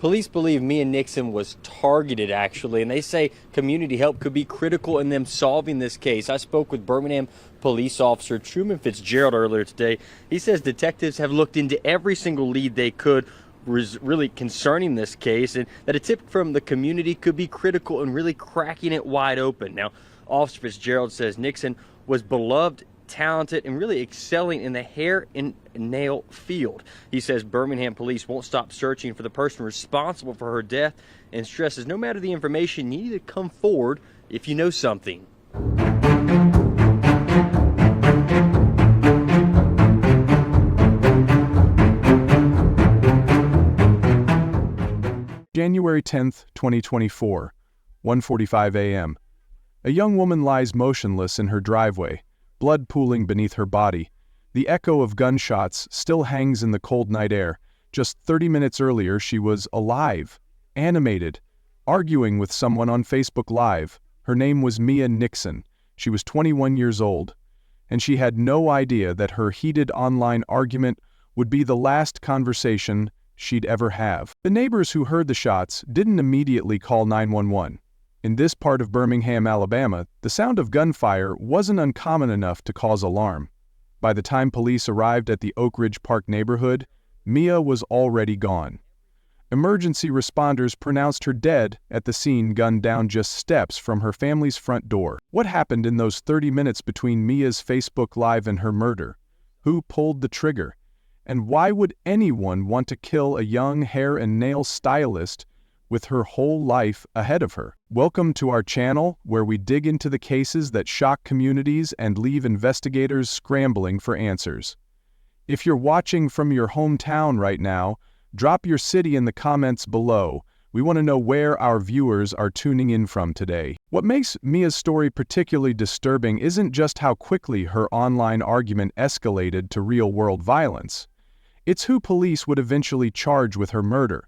Police believe Mia Nickson was targeted, actually, and they say community help could be critical in them solving this case. I spoke with Birmingham police officer Truman Fitzgerald earlier today. He says detectives have looked into every single lead they could really concerning this case, and that a tip from the community could be critical in really cracking it wide open. Now, Officer Fitzgerald says Nickson was beloved, talented, and really excelling in the hair and nail field. He says Birmingham police won't stop searching for the person responsible for her death, and stresses no matter the information, you need to come forward if you know something. January 10th, 2024, 1:45 a.m. A young woman lies motionless in her driveway, blood pooling beneath her body. The echo of gunshots still hangs in the cold night air. Just 30 minutes earlier, she was alive, animated, arguing with someone on Facebook Live. Her name was Mia Nickson. She was 21 years old, and she had no idea that her heated online argument would be the last conversation she'd ever have. The neighbors who heard the shots didn't immediately call 911. In this part of Birmingham, Alabama, the sound of gunfire wasn't uncommon enough to cause alarm. By the time police arrived at the Oak Ridge Park neighborhood, Mia was already gone. Emergency responders pronounced her dead at the scene, gunned down just steps from her family's front door. What happened in those 30 minutes between Mia's Facebook Live and her murder? Who pulled the trigger? And why would anyone want to kill a young hair and nail stylist with her whole life ahead of her? Welcome to our channel, where we dig into the cases that shock communities and leave investigators scrambling for answers. If you're watching from your hometown right now, drop your city in the comments below. We want to know where our viewers are tuning in from today. What makes Mia's story particularly disturbing isn't just how quickly her online argument escalated to real-world violence. It's who police would eventually charge with her murder.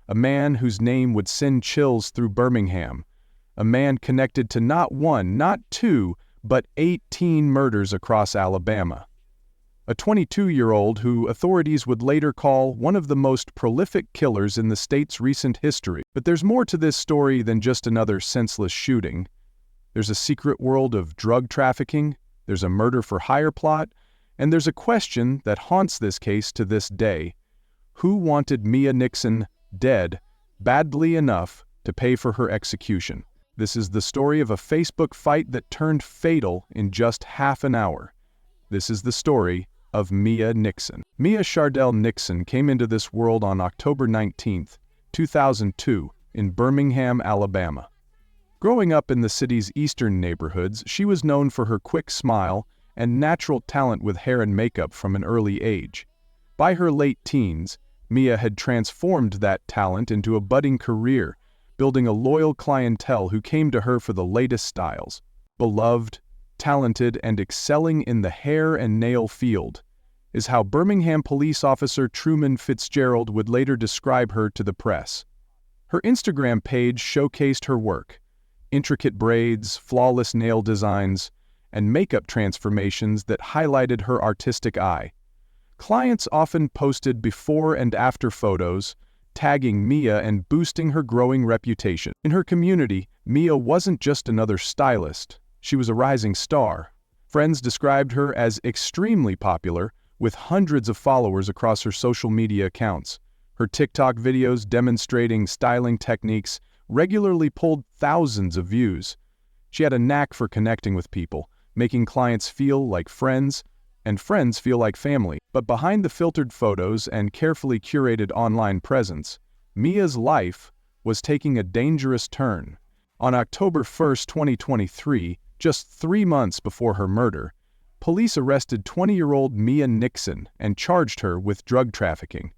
A man whose name would send chills through Birmingham. A man connected to not one, not two, but 18 murders across Alabama. A 22-year-old who authorities would later call one of the most prolific killers in the state's recent history. But there's more to this story than just another senseless shooting. There's a secret world of drug trafficking, there's a murder-for-hire plot, and there's a question that haunts this case to this day. Who wanted Mia Nickson dead badly enough to pay for her execution? This is the story of a Facebook fight that turned fatal in just half an hour. This is the story of Mia Nickson. Mia Chardell Nickson came into this world on October 19, 2002, in Birmingham, Alabama. Growing up in the city's eastern neighborhoods, she was known for her quick smile and natural talent with hair and makeup from an early age. By her late teens, Mia had transformed that talent into a budding career, building a loyal clientele who came to her for the latest styles. Beloved, talented, and excelling in the hair and nail field is how Birmingham police officer Truman Fitzgerald would later describe her to the press. Her Instagram page showcased her work: intricate braids, flawless nail designs, and makeup transformations that highlighted her artistic eye. Clients often posted before and after photos, tagging Mia and boosting her growing reputation. In her community, Mia wasn't just another stylist, she was a rising star. Friends described her as extremely popular, with hundreds of followers across her social media accounts. Her TikTok videos demonstrating styling techniques regularly pulled thousands of views. She had a knack for connecting with people, making clients feel like friends, and friends feel like family. But behind the filtered photos and carefully curated online presence, Mia's life was taking a dangerous turn. On October 1, 2023, just 3 months before her murder, police arrested 20-year-old Mia Nickson and charged her with drug trafficking.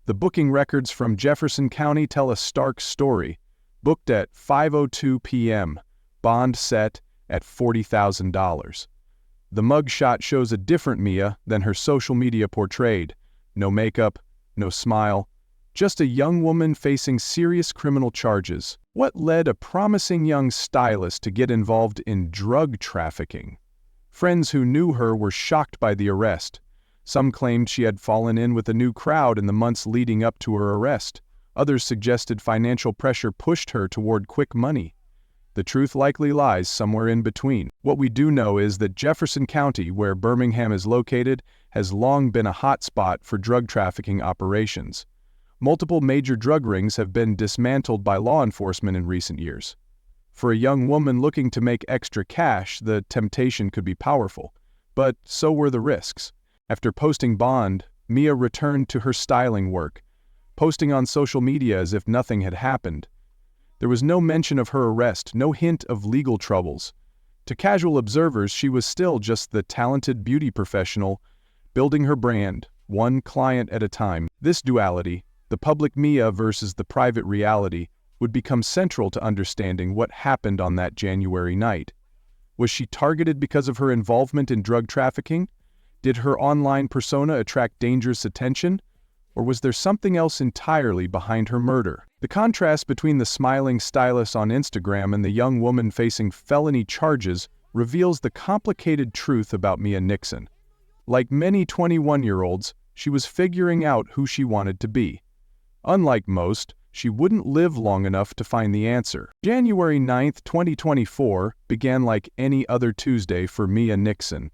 The booking records from Jefferson County tell a stark story. Booked at 5:02 p.m., bond set at $40,000. The mugshot shows a different Mia than her social media portrayed. No makeup, no smile, just a young woman facing serious criminal charges. What led a promising young stylist to get involved in drug trafficking? Friends who knew her were shocked by the arrest. Some claimed she had fallen in with a new crowd in the months leading up to her arrest, Others suggested financial pressure pushed her toward quick money. The truth likely lies somewhere in between. What we do know is that Jefferson County, where Birmingham is located, has long been a hot spot for drug trafficking operations. Multiple major drug rings have been dismantled by law enforcement in recent years. For a young woman looking to make extra cash, the temptation could be powerful. But so were the risks. After posting bond, Mia returned to her styling work, posting on social media as if nothing had happened. There was no mention of her arrest, no hint of legal troubles. To casual observers, she was still just the talented beauty professional, building her brand, one client at a time. This duality, the public Mia versus the private reality, would become central to understanding what happened on that January night. Was she targeted because of her involvement in drug trafficking? Did her online persona attract dangerous attention? Or was there something else entirely behind her murder? The contrast between the smiling stylist on Instagram and the young woman facing felony charges reveals the complicated truth about Mia Nickson. Like many 21-year-olds, she was figuring out who she wanted to be. Unlike most, she wouldn't live long enough to find the answer. January 9, 2024, began like any other Tuesday for Mia Nickson.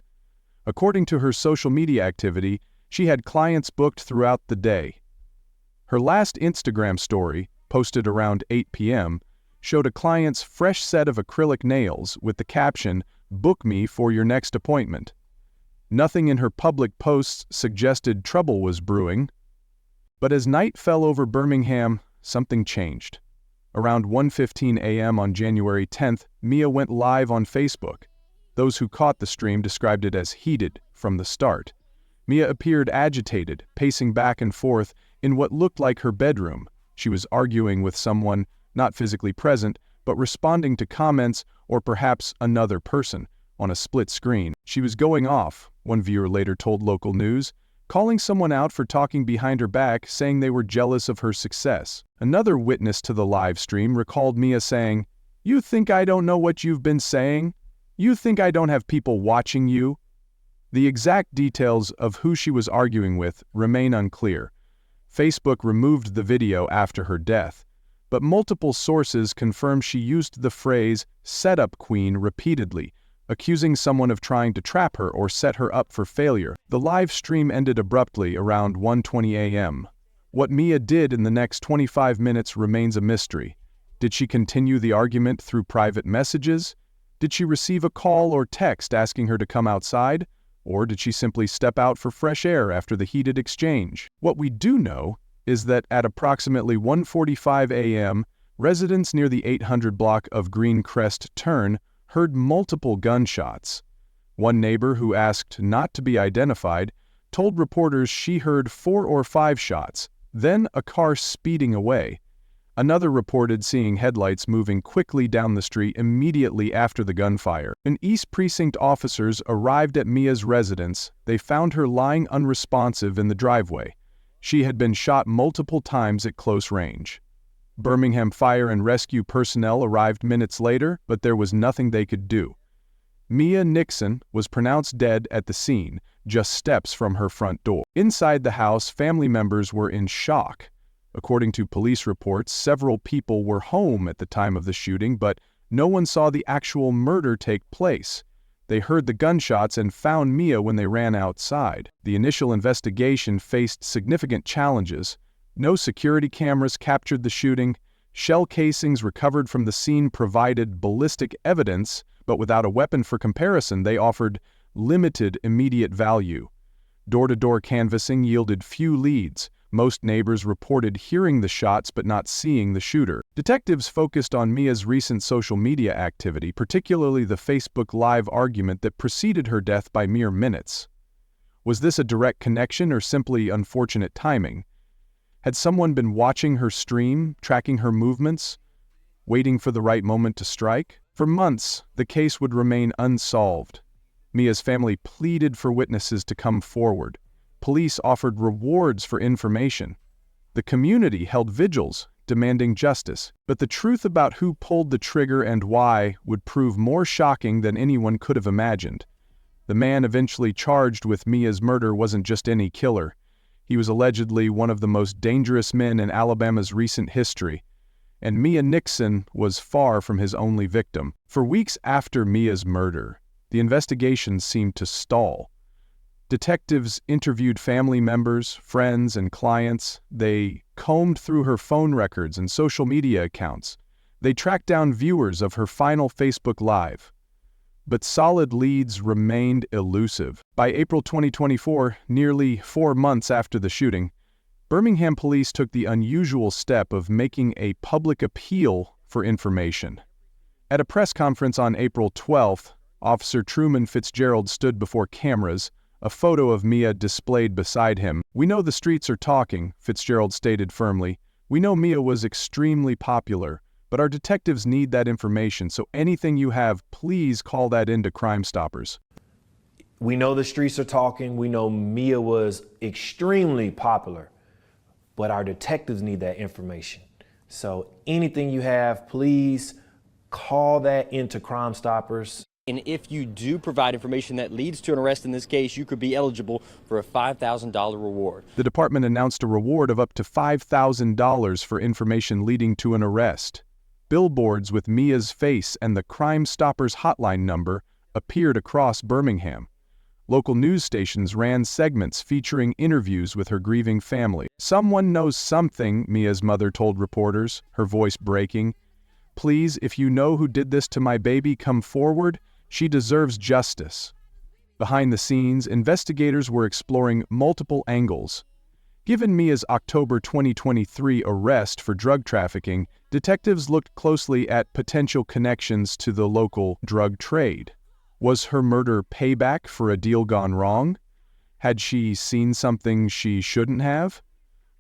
According to her social media activity, she had clients booked throughout the day. Her last Instagram story, posted around 8 p.m., showed a client's fresh set of acrylic nails with the caption, "Book me for your next appointment." Nothing in her public posts suggested trouble was brewing. But as night fell over Birmingham, something changed. Around 1:15 a.m. on January 10th, Mia went live on Facebook. Those who caught the stream described it as heated from the start. Mia appeared agitated, pacing back and forth in what looked like her bedroom. She was arguing with someone, not physically present, but responding to comments or perhaps another person on a split screen. She was going off, one viewer later told local news, calling someone out for talking behind her back, saying they were jealous of her success. Another witness to the live stream recalled Mia saying, "You think I don't know what you've been saying? You think I don't have people watching you?" The exact details of who she was arguing with remain unclear. Facebook removed the video after her death, but multiple sources confirm she used the phrase "setup queen" repeatedly, accusing someone of trying to trap her or set her up for failure. The live stream ended abruptly around 1:20 a.m. What Mia did in the next 25 minutes remains a mystery. Did she continue the argument through private messages? Did she receive a call or text asking her to come outside? Or did she simply step out for fresh air after the heated exchange? What we do know is that at approximately 1:45 a.m., residents near the 800 block of Green Crest Turn heard multiple gunshots. One neighbor, who asked not to be identified, told reporters she heard 4 or 5 shots, then a car speeding away. Another reported seeing headlights moving quickly down the street immediately after the gunfire. When East Precinct officers arrived at Mia's residence, they found her lying unresponsive in the driveway. She had been shot multiple times at close range. Birmingham Fire and Rescue personnel arrived minutes later, but there was nothing they could do. Mia Nickson was pronounced dead at the scene, just steps from her front door. Inside the house, family members were in shock. According to police reports, several people were home at the time of the shooting, but no one saw the actual murder take place. They heard the gunshots and found Mia when they ran outside. The initial investigation faced significant challenges. No security cameras captured the shooting. Shell casings recovered from the scene provided ballistic evidence, but without a weapon for comparison, they offered limited immediate value. Door-to-door canvassing yielded few leads. Most neighbors reported hearing the shots but not seeing the shooter. Detectives focused on Mia's recent social media activity, particularly the Facebook Live argument that preceded her death by mere minutes. Was this a direct connection or simply unfortunate timing? Had someone been watching her stream, tracking her movements, waiting for the right moment to strike? For months, the case would remain unsolved. Mia's family pleaded for witnesses to come forward. Police offered rewards for information. The community held vigils, demanding justice. But the truth about who pulled the trigger and why would prove more shocking than anyone could have imagined. The man eventually charged with Mia's murder wasn't just any killer. He was allegedly one of the most dangerous men in Alabama's recent history, and Mia Nickson was far from his only victim. For weeks after Mia's murder, the investigation seemed to stall. Detectives interviewed family members, friends, and clients. They combed through her phone records and social media accounts. They tracked down viewers of her final Facebook Live. But solid leads remained elusive. By April 2024, nearly 4 months after the shooting, Birmingham police took the unusual step of making a public appeal for information. At a press conference on April 12th, Officer Truman Fitzgerald stood before cameras, a photo of Mia displayed beside him. "We know the streets are talking," Fitzgerald stated firmly. "We know Mia was extremely popular, but our detectives need that information, so anything you have, please call that into Crime Stoppers." We know the streets are talking. We know Mia was extremely popular, but our detectives need that information. So anything you have, please call that into Crime Stoppers. And if you do provide information that leads to an arrest in this case, you could be eligible for a $5,000 reward. The department announced a reward of up to $5,000 for information leading to an arrest. Billboards with Mia's face and the Crime Stoppers hotline number appeared across Birmingham. Local news stations ran segments featuring interviews with her grieving family. "Someone knows something," Mia's mother told reporters, her voice breaking. "Please, if you know who did this to my baby, come forward. She deserves justice." Behind the scenes, investigators were exploring multiple angles. Given Mia's October 2023 arrest for drug trafficking, detectives looked closely at potential connections to the local drug trade. Was her murder payback for a deal gone wrong? Had she seen something she shouldn't have?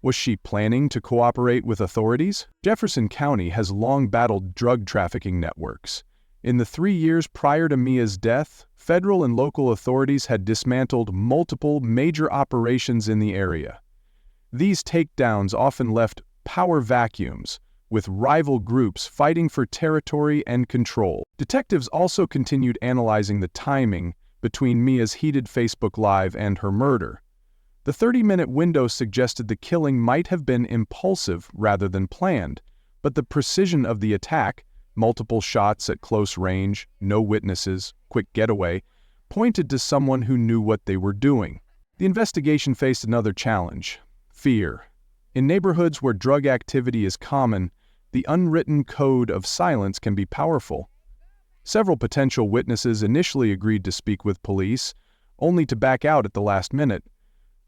Was she planning to cooperate with authorities? Jefferson County has long battled drug trafficking networks. In the 3 years prior to Mia's death, federal and local authorities had dismantled multiple major operations in the area. These takedowns often left power vacuums, with rival groups fighting for territory and control. Detectives also continued analyzing the timing between Mia's heated Facebook Live and her murder. The 30-minute window suggested the killing might have been impulsive rather than planned, but the precision of the attack, multiple shots at close range, no witnesses, quick getaway, pointed to someone who knew what they were doing. The investigation faced another challenge: fear. In neighborhoods where drug activity is common, the unwritten code of silence can be powerful. Several potential witnesses initially agreed to speak with police, only to back out at the last minute.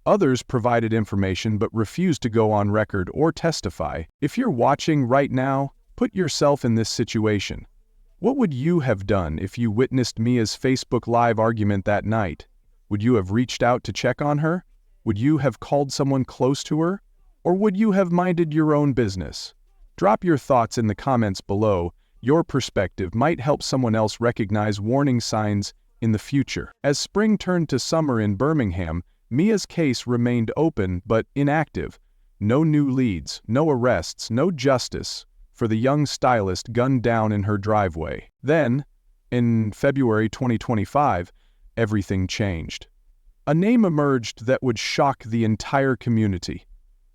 Others provided information but refused to go on record or testify. If you're watching right now, put yourself in this situation. What would you have done if you witnessed Mia's Facebook Live argument that night? Would you have reached out to check on her? Would you have called someone close to her? Or would you have minded your own business? Drop your thoughts in the comments below. Your perspective might help someone else recognize warning signs in the future. As spring turned to summer in Birmingham, Mia's case remained open but inactive. No new leads, no arrests, no justice for the young stylist gunned down in her driveway. Then, in February 2025, everything changed. A name emerged that would shock the entire community: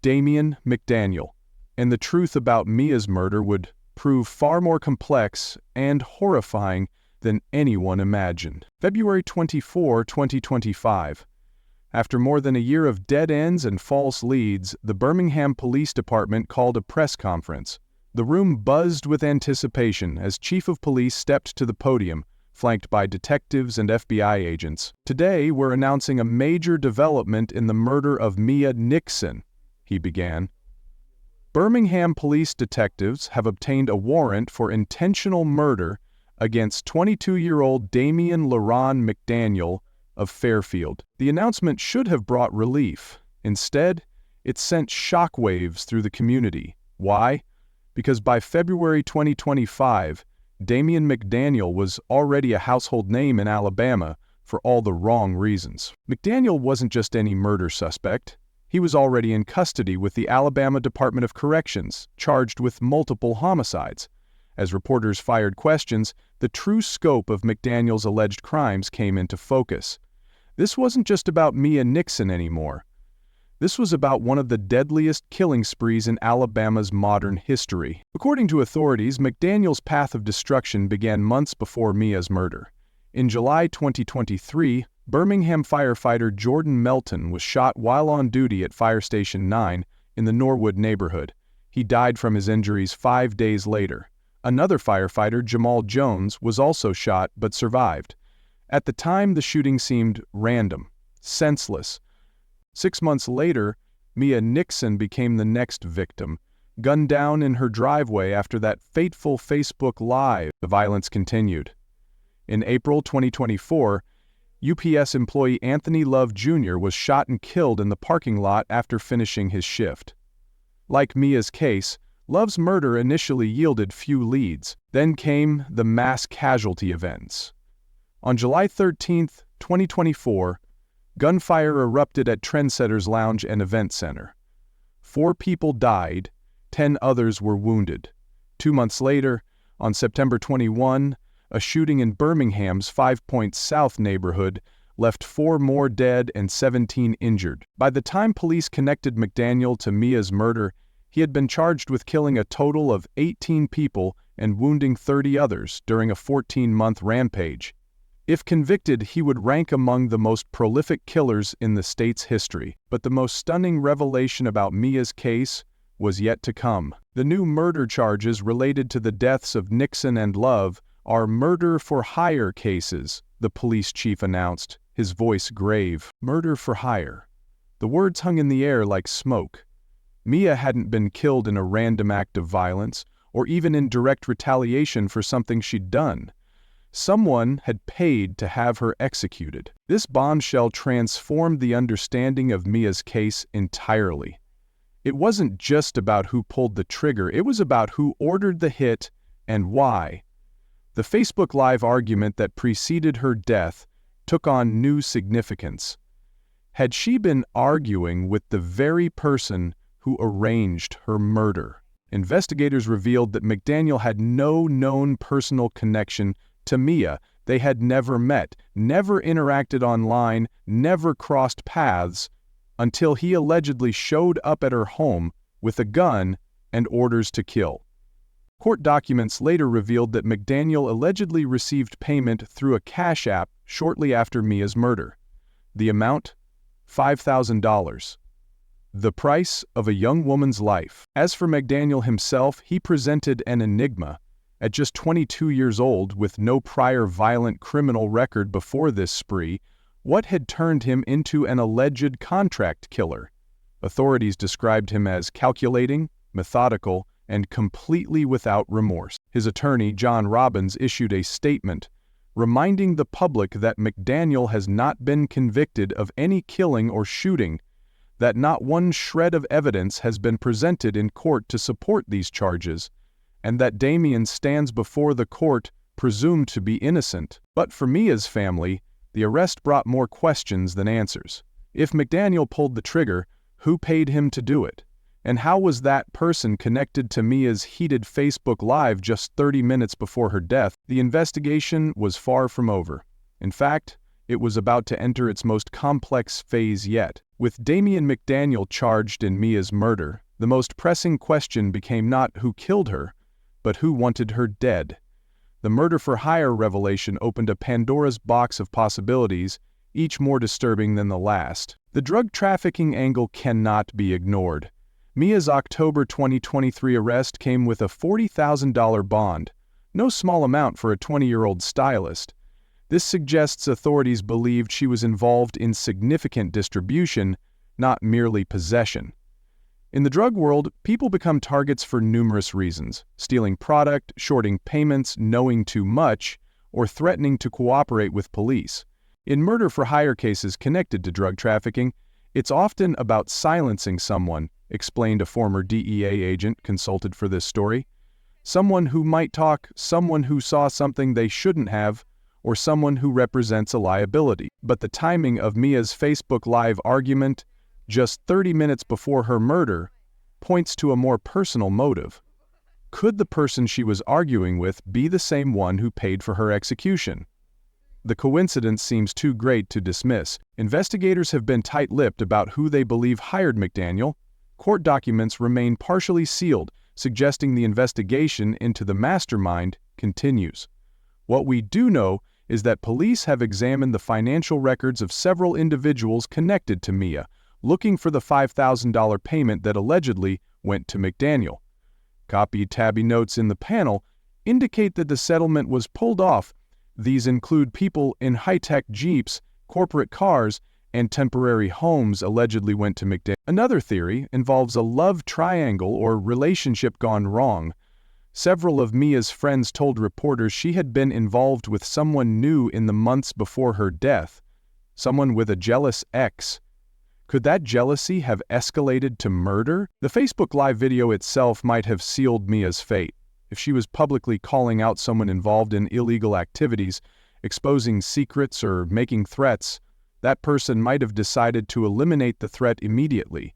Damian McDaniel. And the truth about Mia's murder would prove far more complex and horrifying than anyone imagined. February 24, 2025. After more than a year of dead ends and false leads, the Birmingham Police Department called a press conference. The room buzzed with anticipation as Chief of Police stepped to the podium, flanked by detectives and FBI agents. "Today, we're announcing a major development in the murder of Mia Nickson," he began. "Birmingham police detectives have obtained a warrant for intentional murder against 22-year-old Damian LaRon McDaniel of Fairfield." The announcement should have brought relief. Instead, it sent shockwaves through the community. Why? Because by February 2025, Damian McDaniel was already a household name in Alabama for all the wrong reasons. McDaniel wasn't just any murder suspect. He was already in custody with the Alabama Department of Corrections, charged with multiple homicides. As reporters fired questions, the true scope of McDaniel's alleged crimes came into focus. This wasn't just about Mia Nickson anymore. This was about one of the deadliest killing sprees in Alabama's modern history. According to authorities, McDaniel's path of destruction began months before Mia's murder. In July 2023, Birmingham firefighter Jordan Melton was shot while on duty at Fire Station 9 in the Norwood neighborhood. He died from his injuries 5 days later. Another firefighter, Jamal Jones, was also shot but survived. At the time, the shooting seemed random, senseless. 6 months later, Mia Nickson became the next victim, gunned down in her driveway after that fateful Facebook Live. The violence continued. In April 2024, UPS employee Anthony Love Jr. was shot and killed in the parking lot after finishing his shift. Like Mia's case, Love's murder initially yielded few leads. Then came the mass casualty events. On July 13, 2024, gunfire erupted at Trendsetters Lounge and Event Center. 4 people died, 10 others were wounded. 2 months later, on September 21, a shooting in Birmingham's 5 Points South neighborhood left 4 more dead and 17 injured. By the time police connected McDaniel to Mia's murder, he had been charged with killing a total of 18 people and wounding 30 others during a 14-month rampage. If convicted, he would rank among the most prolific killers in the state's history. But the most stunning revelation about Mia's case was yet to come. The new murder charges related to the deaths of Nickson and Love are murder-for-hire cases, the police chief announced, his voice grave. Murder for hire. The words hung in the air like smoke. Mia hadn't been killed in a random act of violence, or even in direct retaliation for something she'd done. Someone had paid to have her executed. This bombshell transformed the understanding of Mia's case entirely. It wasn't just about who pulled the trigger, it was about who ordered the hit and why. The Facebook Live argument that preceded her death took on new significance. Had she been arguing with the very person who arranged her murder? Investigators revealed that McDaniel had no known personal connection to Mia. They had never met, never interacted online, never crossed paths, until he allegedly showed up at her home with a gun and orders to kill. Court documents later revealed that McDaniel allegedly received payment through a Cash App shortly after Mia's murder. The amount? $5,000. The price of a young woman's life. As for McDaniel himself, he presented an enigma. At just 22 years old, with no prior violent criminal record before this spree, what had turned him into an alleged contract killer? Authorities described him as calculating, methodical, and completely without remorse. His attorney, John Robbins, issued a statement reminding the public that McDaniel has not been convicted of any killing or shooting, that not one shred of evidence has been presented in court to support these charges, and that Damien stands before the court presumed to be innocent. But for Mia's family, the arrest brought more questions than answers. If McDaniel pulled the trigger, who paid him to do it? And how was that person connected to Mia's heated Facebook Live just 30 minutes before her death? The investigation was far from over. In fact, it was about to enter its most complex phase yet. With Damien McDaniel charged in Mia's murder, the most pressing question became not who killed her, but who wanted her dead. The murder-for-hire revelation opened a Pandora's box of possibilities, each more disturbing than the last. The drug trafficking angle cannot be ignored. Mia's October 2023 arrest came with a $40,000 bond, no small amount for a 20-year-old stylist. This suggests authorities believed she was involved in significant distribution, not merely possession. In the drug world, people become targets for numerous reasons: stealing product, shorting payments, knowing too much, or threatening to cooperate with police. In murder-for-hire cases connected to drug trafficking, it's often about silencing someone, explained a former DEA agent consulted for this story. Someone who might talk, someone who saw something they shouldn't have, or someone who represents a liability. But the timing of Mia's Facebook Live argument, just 30 minutes before her murder, points to a more personal motive. Could the person she was arguing with be the same one who paid for her execution? The coincidence seems too great to dismiss. Investigators have been tight-lipped about who they believe hired McDaniel. Court documents remain partially sealed, suggesting the investigation into the mastermind continues. What we do know is that police have examined the financial records of several individuals connected to Mia, looking for the $5,000 payment that allegedly went to McDaniel. Copied tabby notes in the panel indicate that the settlement was pulled off. These include people in high-tech Jeeps, corporate cars, and temporary homes allegedly went to McDaniel. Another theory involves a love triangle or relationship gone wrong. Several of Mia's friends told reporters she had been involved with someone new in the months before her death, someone with a jealous ex. Could that jealousy have escalated to murder? The Facebook Live video itself might have sealed Mia's fate. If she was publicly calling out someone involved in illegal activities, exposing secrets or making threats, that person might have decided to eliminate the threat immediately.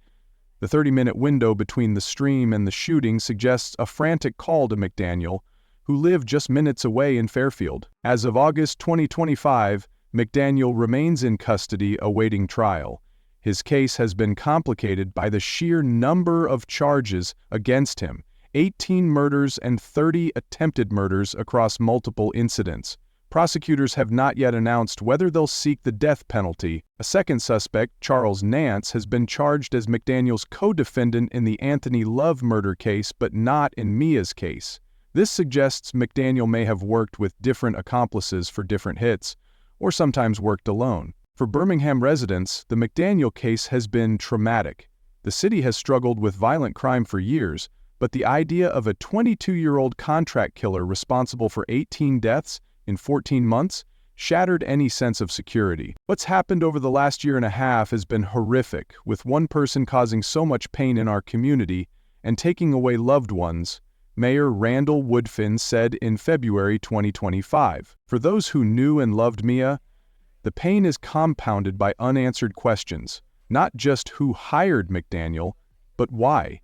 The 30-minute window between the stream and the shooting suggests a frantic call to McDaniel, who lived just minutes away in Fairfield. As of August 2025, McDaniel remains in custody awaiting trial. His case has been complicated by the sheer number of charges against him: 18 murders and 30 attempted murders across multiple incidents. Prosecutors have not yet announced whether they'll seek the death penalty. A second suspect, Charles Nance, has been charged as McDaniel's co-defendant in the Anthony Love murder case, but not in Mia's case. This suggests McDaniel may have worked with different accomplices for different hits, or sometimes worked alone. For Birmingham residents, the McDaniel case has been traumatic. The city has struggled with violent crime for years, but the idea of a 22-year-old contract killer responsible for 18 deaths in 14 months shattered any sense of security. What's happened over the last year and a half has been horrific, with one person causing so much pain in our community and taking away loved ones, Mayor Randall Woodfin said in February 2025. For those who knew and loved Mia, the pain is compounded by unanswered questions, not just who hired McDaniel, but why.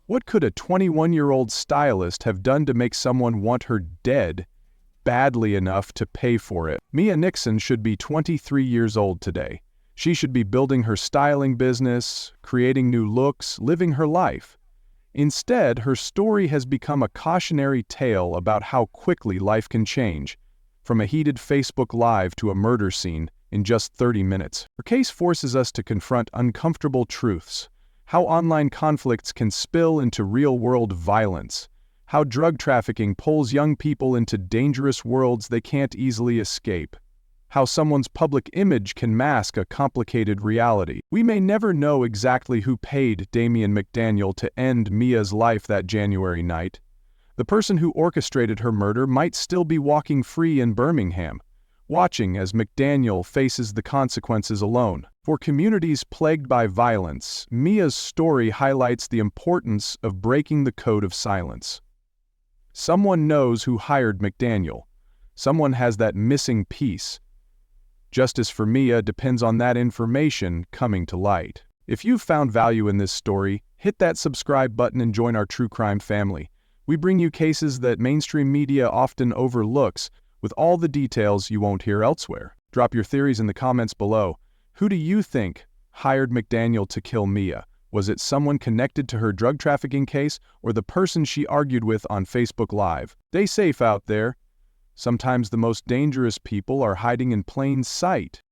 What could a 21-year-old stylist have done to make someone want her dead badly enough to pay for it? Mia Nickson should be 23 years old today. She should be building her styling business, creating new looks, living her life. Instead, her story has become a cautionary tale about how quickly life can change, from a heated Facebook Live to a murder scene in just 30 minutes. Her case forces us to confront uncomfortable truths: how online conflicts can spill into real-world violence, how drug trafficking pulls young people into dangerous worlds they can't easily escape, how someone's public image can mask a complicated reality. We may never know exactly who paid Damian McDaniel to end Mia's life that January night. The person who orchestrated her murder might still be walking free in Birmingham, watching as McDaniel faces the consequences alone. For communities plagued by violence, Mia's story highlights the importance of breaking the code of silence. Someone knows who hired McDaniel. Someone has that missing piece. Justice for Mia depends on that information coming to light. If you've found value in this story, hit that subscribe button and join our true crime family. We bring you cases that mainstream media often overlooks, with all the details you won't hear elsewhere. Drop your theories in the comments below. Who do you think hired McDaniel to kill Mia? Was it someone connected to her drug trafficking case, or the person she argued with on Facebook Live? Stay safe out there. Sometimes the most dangerous people are hiding in plain sight.